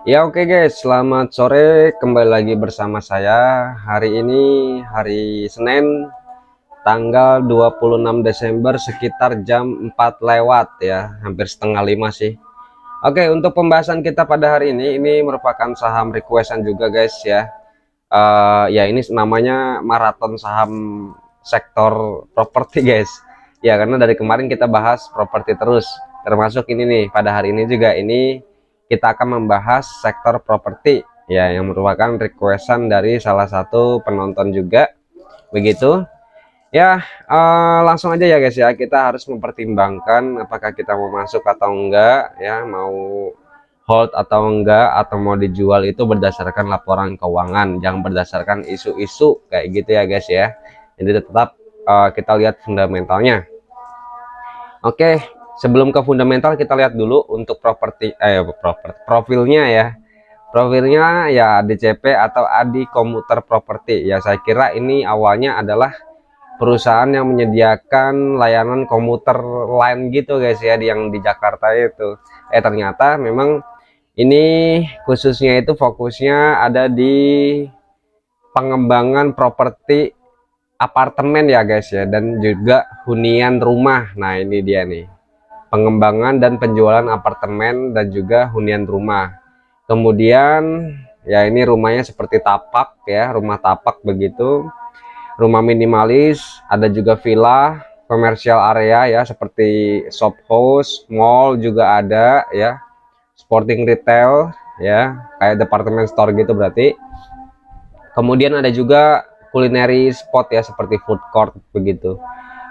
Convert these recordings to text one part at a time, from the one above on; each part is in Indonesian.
Ya oke guys, selamat sore, kembali lagi bersama saya. Hari ini hari Senin tanggal 26 Desember sekitar jam 4 lewat ya, hampir setengah 5 sih. Oke, untuk pembahasan kita pada hari ini merupakan saham requestan juga guys ya. Ya ini namanya maraton saham sektor properti guys. Ya karena dari kemarin kita bahas properti terus, termasuk ini nih pada hari ini juga ini kita akan membahas sektor properti ya yang merupakan requestan dari salah satu penonton juga begitu ya. Langsung aja ya guys ya, kita harus mempertimbangkan apakah kita mau masuk atau enggak ya, mau hold atau enggak, atau mau dijual itu berdasarkan laporan keuangan, jangan berdasarkan isu-isu kayak gitu ya guys ya. Jadi tetap kita lihat fundamentalnya. Oke, sebelum ke fundamental kita lihat dulu untuk profilnya ya. Profilnya ya DCP atau Adi Komuter Properti. Ya saya kira ini awalnya adalah perusahaan yang menyediakan layanan komuter lain gitu guys ya, yang di Jakarta itu. Ternyata memang ini khususnya itu fokusnya ada di pengembangan properti apartemen ya guys ya, dan juga hunian rumah. Nah ini dia nih, pengembangan dan penjualan apartemen dan juga hunian rumah. Kemudian ya ini rumahnya seperti tapak ya, rumah tapak begitu, rumah minimalis, ada juga villa, komersial area ya seperti shop house, mall juga ada ya, sporting retail ya, kayak department store gitu berarti. Kemudian ada juga culinary spot ya seperti food court begitu.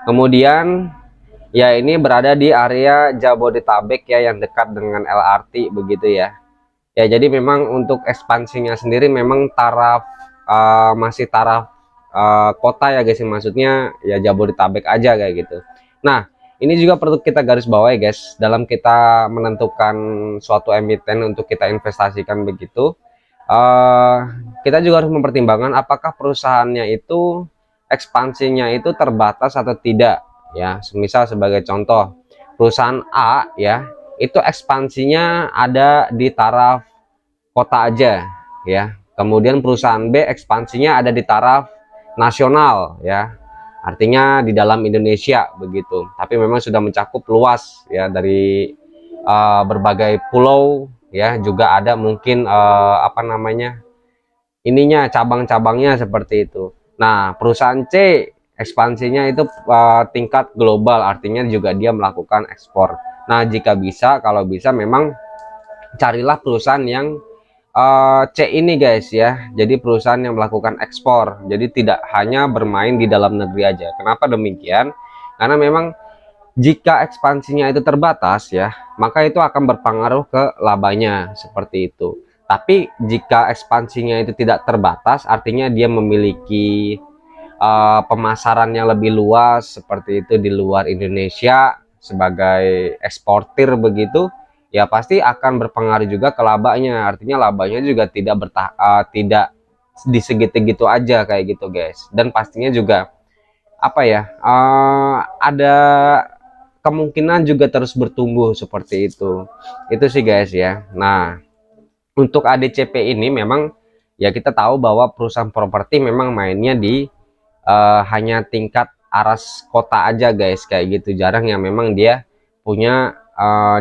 Kemudian ya ini berada di area Jabodetabek ya, yang dekat dengan LRT begitu ya. Ya jadi memang untuk ekspansinya sendiri memang taraf masih taraf kota ya guys, maksudnya ya Jabodetabek aja kayak gitu. Nah ini juga perlu kita garis bawahi guys, dalam kita menentukan suatu emiten untuk kita investasikan begitu. uh, kita juga harus mempertimbangkan apakah perusahaannya itu ekspansinya itu terbatas atau tidak ya. Semisal sebagai contoh, perusahaan A ya itu ekspansinya ada di taraf kota aja ya, kemudian perusahaan B ekspansinya ada di taraf nasional ya, artinya di dalam Indonesia begitu, tapi memang sudah mencakup luas ya, dari berbagai pulau ya, juga ada mungkin apa namanya ininya, cabang-cabangnya seperti itu. Nah perusahaan C ekspansinya itu tingkat global, artinya juga dia melakukan ekspor. Nah jika bisa, kalau bisa memang carilah perusahaan yang C ini guys ya, jadi perusahaan yang melakukan ekspor, jadi tidak hanya bermain di dalam negeri aja. Kenapa demikian? Karena memang jika ekspansinya itu terbatas ya, maka itu akan berpengaruh ke labanya seperti itu. Tapi jika ekspansinya itu tidak terbatas, artinya dia memiliki pemasaran yang lebih luas seperti itu di luar Indonesia sebagai eksportir begitu, ya pasti akan berpengaruh juga ke labanya, artinya labanya juga tidak di segitu-gitu aja kayak gitu guys. Dan pastinya juga apa ya, ada kemungkinan juga terus bertumbuh seperti itu sih guys ya. Nah untuk ADCP ini memang ya kita tahu bahwa perusahaan properti memang mainnya di hanya tingkat aras kota aja guys kayak gitu, jarang yang memang dia punya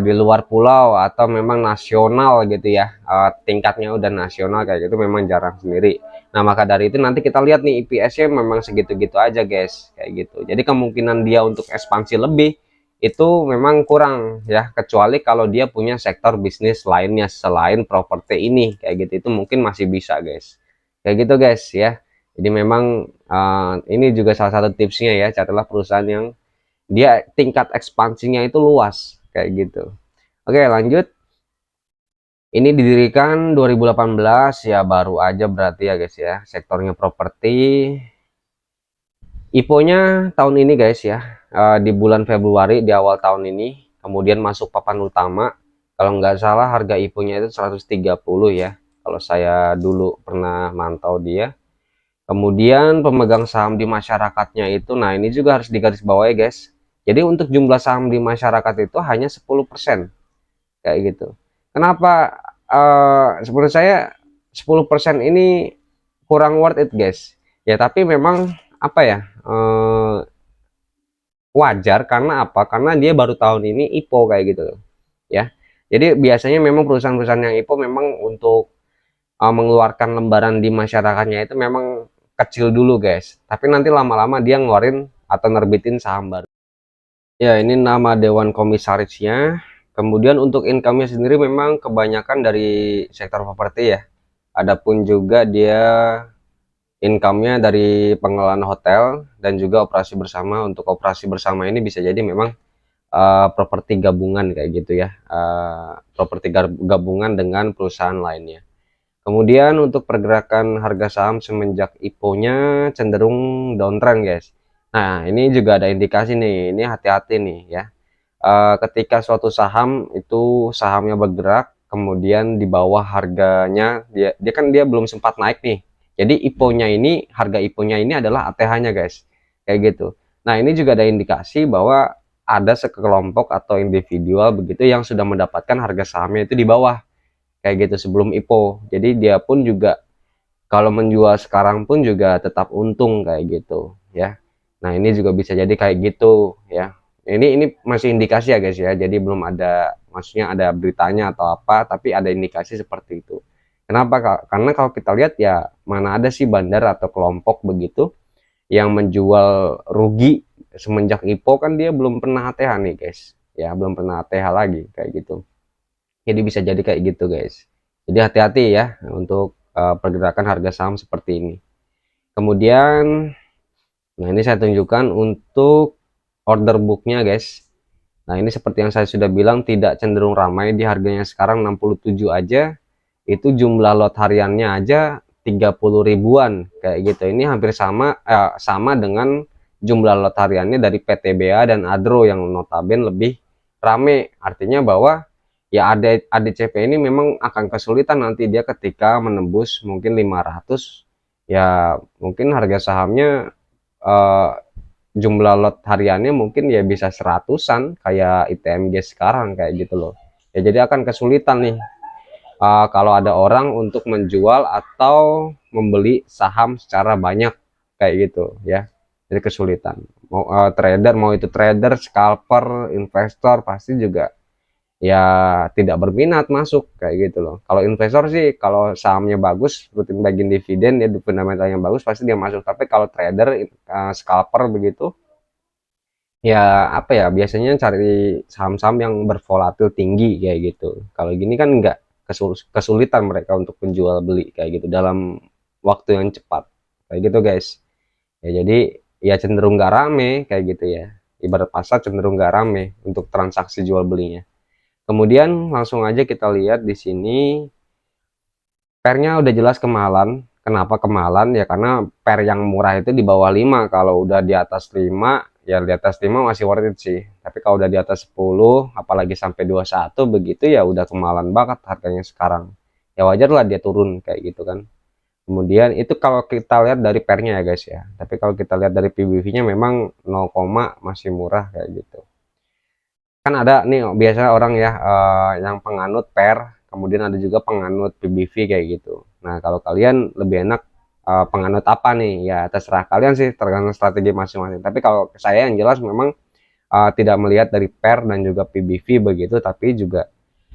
di luar pulau atau memang nasional gitu ya, tingkatnya udah nasional kayak gitu memang jarang sendiri. Nah maka dari itu nanti kita lihat nih IPS-nya memang segitu-gitu aja guys kayak gitu, jadi kemungkinan dia untuk ekspansi lebih itu memang kurang ya, kecuali kalau dia punya sektor bisnis lainnya selain properti ini kayak gitu, itu mungkin masih bisa guys kayak gitu guys ya. Jadi memang ini juga salah satu tipsnya ya, carilah perusahaan yang dia tingkat ekspansinya itu luas kayak gitu. Oke lanjut, ini didirikan 2018 ya, baru aja berarti ya guys ya, sektornya properti. IPO-nya tahun ini guys ya, di bulan Februari di awal tahun ini, kemudian masuk papan utama. Kalau nggak salah harga IPO-nya itu 130 ya, kalau saya dulu pernah mantau dia. Kemudian pemegang saham di masyarakatnya itu, nah ini juga harus digarisbawahi guys. Jadi untuk jumlah saham di masyarakat itu hanya 10% kayak gitu. Kenapa menurut saya 10% ini kurang worth it guys ya, tapi memang apa ya, wajar karena apa, karena dia baru tahun ini IPO kayak gitu ya. Jadi biasanya memang perusahaan-perusahaan yang IPO memang untuk mengeluarkan lembaran di masyarakatnya itu memang kecil dulu guys, tapi nanti lama-lama dia ngeluarin atau nerbitin saham baru. Ya, ini nama dewan komisarisnya. Kemudian untuk income-nya sendiri memang kebanyakan dari sektor properti ya. Adapun juga dia income-nya dari pengelolaan hotel dan juga operasi bersama. Untuk operasi bersama ini bisa jadi memang properti gabungan kayak gitu ya. Properti gabungan dengan perusahaan lainnya. Kemudian untuk pergerakan harga saham semenjak IPO-nya cenderung downtrend guys. Nah, ini juga ada indikasi nih, ini hati-hati nih ya. Ketika suatu saham itu sahamnya bergerak, kemudian di bawah harganya, dia kan dia belum sempat naik nih. Jadi IPO-nya ini, harga IPO-nya ini adalah ATH-nya guys, kayak gitu. Nah, ini juga ada indikasi bahwa ada sekelompok atau individual begitu yang sudah mendapatkan harga sahamnya itu di bawah kayak gitu sebelum IPO. Jadi dia pun juga kalau menjual sekarang pun juga tetap untung kayak gitu ya. Nah, ini juga bisa jadi kayak gitu ya. Ini masih indikasi ya guys ya. Jadi belum ada, maksudnya ada beritanya atau apa, tapi ada indikasi seperti itu. Kenapa Kak? Karena kalau kita lihat ya, mana ada sih bandar atau kelompok begitu yang menjual rugi semenjak IPO, kan dia belum pernah ATH nih guys. Ya, belum pernah ATH lagi kayak gitu. Jadi bisa jadi kayak gitu guys. Jadi hati-hati ya untuk pergerakan harga saham seperti ini. Kemudian, nah ini saya tunjukkan untuk order booknya guys. Nah ini seperti yang saya sudah bilang, tidak cenderung ramai. Di harganya sekarang 67 aja, itu jumlah lot hariannya aja 30 ribuan kayak gitu. Ini hampir sama dengan jumlah lot hariannya dari PTBA dan Adro yang notabene lebih rame. Artinya bahwa ya ADCP ini memang akan kesulitan nanti dia ketika menembus mungkin 500, ya mungkin harga sahamnya eh, jumlah lot hariannya mungkin ya bisa seratusan kayak ITMG sekarang kayak gitu loh ya. Jadi akan kesulitan nih kalau ada orang untuk menjual atau membeli saham secara banyak kayak gitu ya. Jadi kesulitan mau trader, mau itu trader, scalper, investor, pasti juga ya tidak berminat masuk kayak gitu loh. Kalau investor sih kalau sahamnya bagus, rutin bagian dividen ya, fundamentalnya bagus, pasti dia masuk. Tapi kalau trader, scalper begitu ya, apa ya, biasanya cari saham-saham yang bervolatil tinggi kayak gitu. Kalau gini kan enggak, kesulitan mereka untuk menjual beli kayak gitu dalam waktu yang cepat kayak gitu guys ya. Jadi ya cenderung nggak rame kayak gitu ya, ibarat pasar cenderung nggak rame untuk transaksi jual belinya. Kemudian langsung aja kita lihat di sini, pernya udah jelas kemahalan. Kenapa kemahalan ya, karena per yang murah itu di bawah 5. Kalau udah di atas 5 ya, di atas 5 masih worth it sih, tapi kalau udah di atas 10 apalagi sampai 21 begitu ya udah kemahalan banget harganya sekarang. Ya wajar lah dia turun kayak gitu kan. Kemudian itu kalau kita lihat dari pernya ya guys ya, tapi kalau kita lihat dari PBV nya memang 0, masih murah kayak gitu. Kan ada nih biasanya orang ya yang penganut per, kemudian ada juga penganut PBV kayak gitu. Nah kalau kalian lebih enak penganut apa nih ya, terserah kalian sih, tergantung strategi masing-masing. Tapi kalau saya yang jelas memang tidak melihat dari per dan juga PBV begitu, tapi juga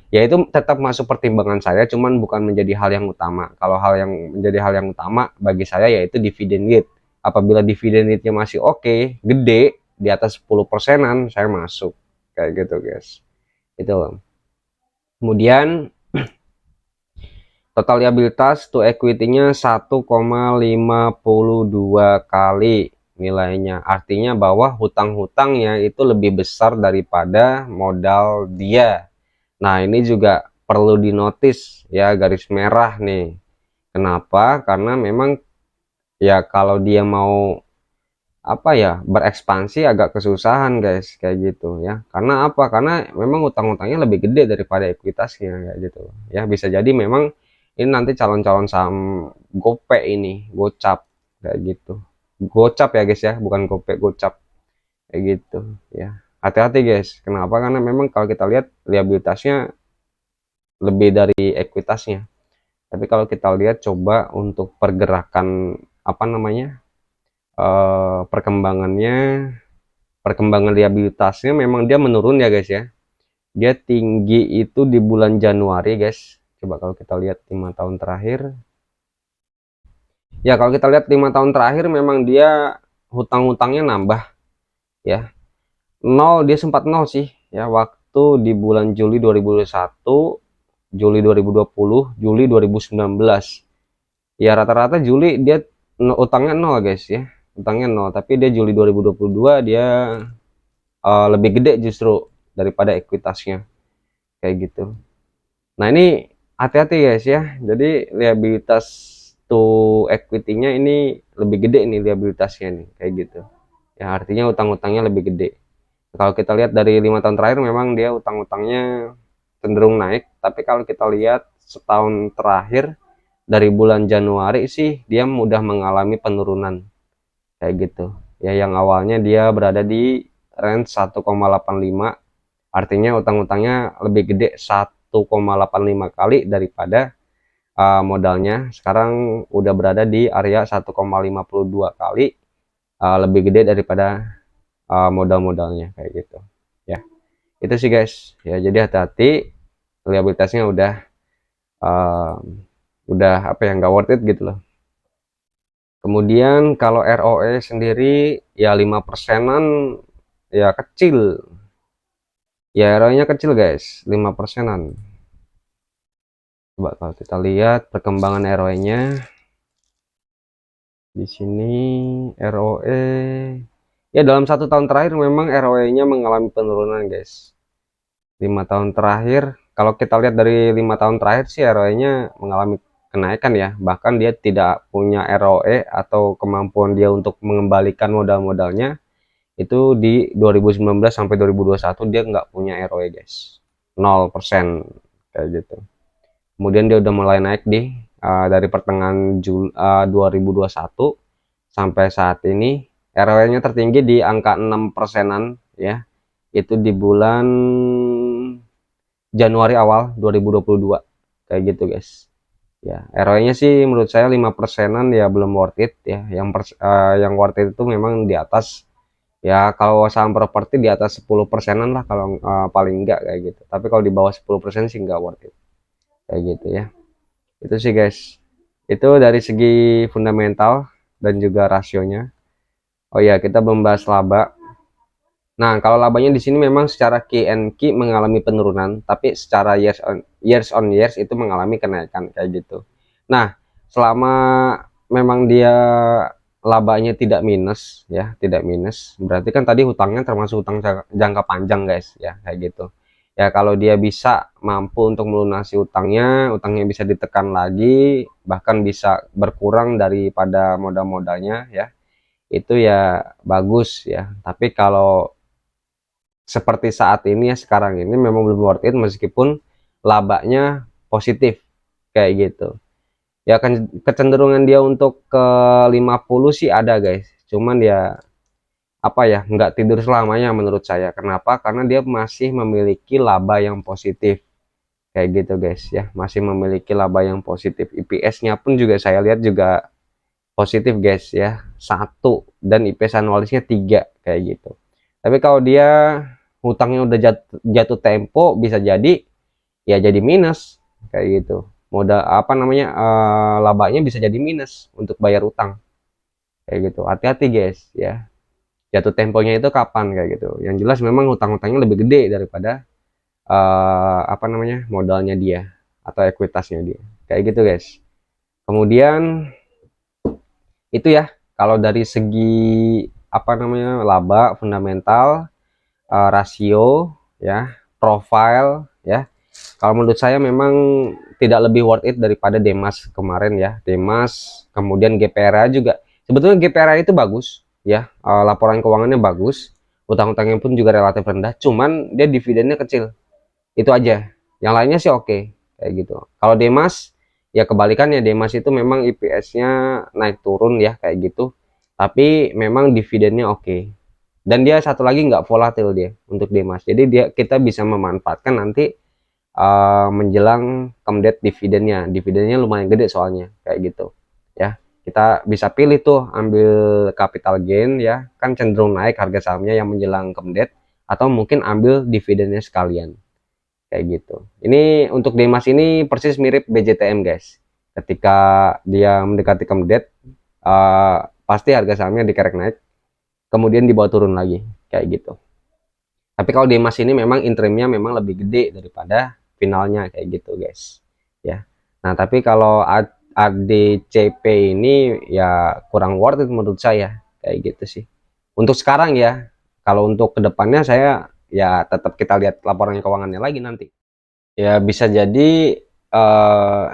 ya itu tetap masuk pertimbangan saya, cuman bukan menjadi hal yang utama. Kalau hal yang menjadi hal yang utama bagi saya yaitu dividen yield. Apabila dividen yieldnya masih oke, gede, di atas 10%-an, saya masuk kayak gitu guys. Itu. Kemudian total liabilitas to equity-nya 1,52 kali nilainya. Artinya bahwa hutang-hutangnya itu lebih besar daripada modal dia. Nah, ini juga perlu dinotis ya, garis merah nih. Kenapa? Karena memang ya kalau dia mau apa ya, berekspansi agak kesusahan guys kayak gitu ya. Karena apa? Karena memang utang-utangnya lebih gede daripada ekuitasnya kayak gitu ya. Bisa jadi memang ini nanti calon-calon saham gope ini, gocap kayak gitu. Gocap ya guys ya, bukan gope, gocap kayak gitu ya. Hati-hati guys. Kenapa? Karena memang kalau kita lihat liabilitasnya lebih dari ekuitasnya. Tapi kalau kita lihat coba untuk pergerakan apa namanya, perkembangannya, perkembangan liabilitasnya memang dia menurun ya guys ya. Dia tinggi itu di bulan Januari guys. Coba kalau kita lihat 5 tahun terakhir. Ya kalau kita lihat 5 tahun terakhir memang dia hutang-hutangnya nambah ya. Nol, dia sempat nol sih ya waktu di bulan Juli 2021, Juli 2020, Juli 2019. Ya rata-rata Juli dia utangnya nol guys ya. Utangnya nol, tapi dia Juli 2022 dia lebih gede justru daripada ekuitasnya kayak gitu. Nah ini hati-hati guys ya. Jadi liabilitas to equity-nya ini lebih gede nih liabilitasnya nih kayak gitu. Ya artinya utang-utangnya lebih gede. Kalau kita lihat dari 5 tahun terakhir memang dia utang-utangnya cenderung naik, tapi kalau kita lihat setahun terakhir dari bulan Januari sih dia mudah mengalami penurunan kayak gitu. Ya yang awalnya dia berada di range 1,85, artinya utang-utangnya lebih gede 1,85 kali daripada modalnya. Sekarang udah berada di area 1,52 kali lebih gede daripada modal-modalnya kayak gitu. Ya, itu sih guys. Ya, jadi hati-hati liabilitasnya uh, udah apa ya nggak worth it gitu loh. Kemudian kalau ROE sendiri ya 5%-an ya kecil. Ya ROE-nya kecil guys, 5%-an. Coba kalau kita lihat perkembangan ROE-nya di sini ROE ya dalam 1 tahun terakhir memang ROE-nya mengalami penurunan guys. 5 tahun terakhir kalau kita lihat dari 5 tahun terakhir sih ROE-nya mengalami kenaikan ya, bahkan dia tidak punya ROE atau kemampuan dia untuk mengembalikan modal-modalnya itu di 2019 sampai 2021 dia nggak punya ROE guys, 0% kayak gitu. Kemudian dia udah mulai naik di dari pertengahan Juli 2021 sampai saat ini ROE-nya tertinggi di angka 6%-an ya, itu di bulan Januari awal 2022 kayak gitu guys. Ya ROE-nya sih menurut saya 5%-an ya belum worth it ya. Yang worth it itu memang di atas ya, kalau saham properti di atas 10%-an lah kalau paling enggak kayak gitu. Tapi kalau di bawah 10% sih enggak worth it kayak gitu ya. Itu sih guys, itu dari segi fundamental dan juga rasionya. Oh ya, kita membahas laba. Nah, kalau labanya di sini memang secara Q and Q mengalami penurunan, tapi secara years on years itu mengalami kenaikan kayak gitu. Nah, selama memang dia labanya tidak minus ya, tidak minus, berarti kan tadi hutangnya termasuk hutang jangka panjang guys ya, kayak gitu. Ya kalau dia bisa mampu untuk melunasi utangnya bisa ditekan lagi, bahkan bisa berkurang daripada modal-modalnya ya, itu ya bagus ya. Tapi kalau seperti saat ini ya, sekarang ini memang belum worth it meskipun labanya positif kayak gitu. Ya kan kecenderungan dia untuk ke 50 sih ada guys. Cuman ya apa ya, nggak tidur selamanya menurut saya. Kenapa? Karena dia masih memiliki laba yang positif kayak gitu guys ya. Masih memiliki laba yang positif. IPS-nya pun juga saya lihat juga positif guys ya. 1 dan IPS anualisnya 3 kayak gitu. Tapi kalau dia hutangnya udah jatuh tempo bisa jadi ya jadi minus kayak gitu. Modal apa namanya labanya bisa jadi minus untuk bayar utang kayak gitu. Hati-hati guys ya. Jatuh temponya itu kapan kayak gitu. Yang jelas memang hutang-hutangnya lebih gede daripada apa namanya modalnya dia atau ekuitasnya dia. Kayak gitu guys. Kemudian itu ya kalau dari segi apa namanya laba fundamental, rasio ya, profile ya. Kalau menurut saya memang tidak lebih worth it daripada Demas kemarin ya. Demas, kemudian GPRA juga. Sebetulnya GPRA itu bagus ya, laporan keuangannya bagus, utang-utangnya pun juga relatif rendah, cuman dia dividennya kecil. Itu aja. Yang lainnya sih oke kayak gitu. Kalau Demas ya kebalikannya, Demas itu memang IPS-nya naik turun ya kayak gitu. Tapi memang dividennya oke. Dan dia satu lagi nggak volatil dia untuk Demas. Jadi dia kita bisa memanfaatkan nanti menjelang come dividennya lumayan gede soalnya kayak gitu ya. Kita bisa pilih tuh ambil capital gain ya, kan cenderung naik harga sahamnya yang menjelang come atau mungkin ambil dividennya sekalian kayak gitu. Ini untuk Demas ini persis mirip BJTM guys, ketika dia mendekati come pasti harga sahamnya dikerek naik kemudian dibawa turun lagi kayak gitu. Tapi kalau Demas ini memang interimnya memang lebih gede daripada finalnya kayak gitu guys ya. Nah tapi kalau ADCP ini ya kurang worth it menurut saya kayak gitu sih untuk sekarang ya. Kalau untuk kedepannya saya ya tetap kita lihat laporan keuangannya lagi nanti ya. Bisa jadi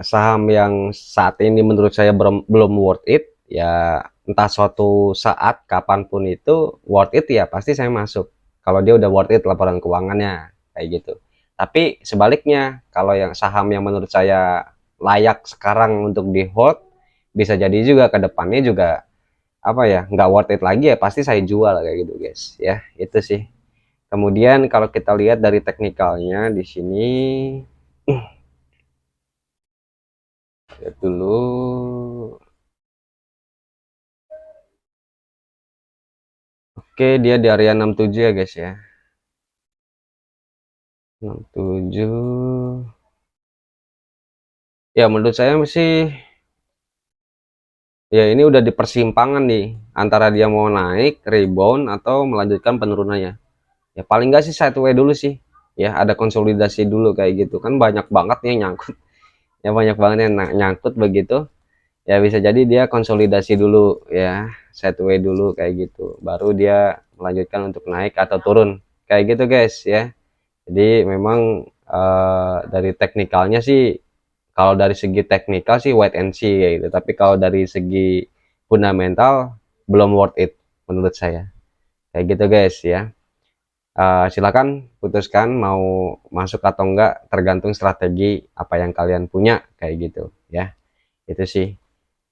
saham yang saat ini menurut saya belum worth it ya, entah suatu saat kapanpun itu worth it ya pasti saya masuk kalau dia udah worth it laporan keuangannya kayak gitu. Tapi sebaliknya kalau yang saham yang menurut saya layak sekarang untuk di hold, bisa jadi juga ke depannya juga apa ya nggak worth it lagi ya pasti saya jual kayak gitu guys ya. Itu sih. Kemudian kalau kita lihat dari teknikalnya di sini, lihat dulu. Oke, dia di area 67 ya guys ya. 67. Ya menurut saya sih ya ini udah di persimpangan nih antara dia mau naik rebound atau melanjutkan penurunannya. Ya paling nggak sih sideways dulu sih. Ya ada konsolidasi dulu kayak gitu kan, banyak banget yang nyangkut. Ya banyak banget yang nyangkut begitu. Ya bisa jadi dia konsolidasi dulu ya, sideways dulu kayak gitu. Baru dia melanjutkan untuk naik atau turun. Kayak gitu guys ya. Jadi memang dari teknikalnya sih, kalau dari segi teknikal sih wait and see ya gitu. Tapi kalau dari segi fundamental belum worth it menurut saya. Kayak gitu guys ya. Silakan putuskan mau masuk atau enggak, tergantung strategi apa yang kalian punya kayak gitu ya. Itu sih.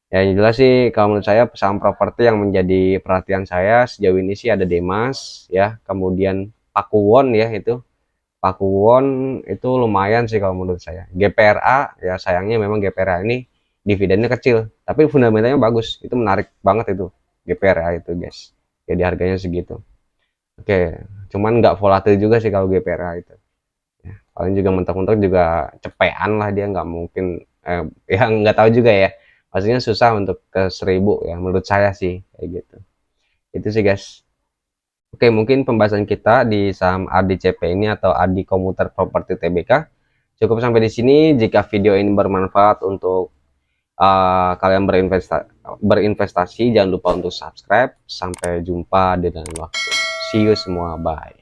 Ya yang jelas sih kalau menurut saya saham properti yang menjadi perhatian saya sejauh ini sih ada Demas ya, kemudian Pakuwon ya, itu Pakuwon itu lumayan sih kalau menurut saya. GPRA ya sayangnya memang GPRA ini dividennya kecil, tapi fundamentalnya bagus. Itu menarik banget itu GPRA itu guys. Jadi harganya segitu. Oke, cuman nggak volatil juga sih kalau GPRA itu. Ya, paling juga mentok-mentok juga cepean lah dia, nggak mungkin ya nggak tahu juga ya. Maksudnya susah untuk ke 1000 ya menurut saya sih kayak gitu. Itu sih guys. Oke, mungkin pembahasan kita di saham ADCP ini atau Adi Komuter Properti Tbk cukup sampai di sini. Jika video ini bermanfaat untuk kalian berinvestasi, jangan lupa untuk subscribe. Sampai jumpa di lain waktu. See you semua, bye.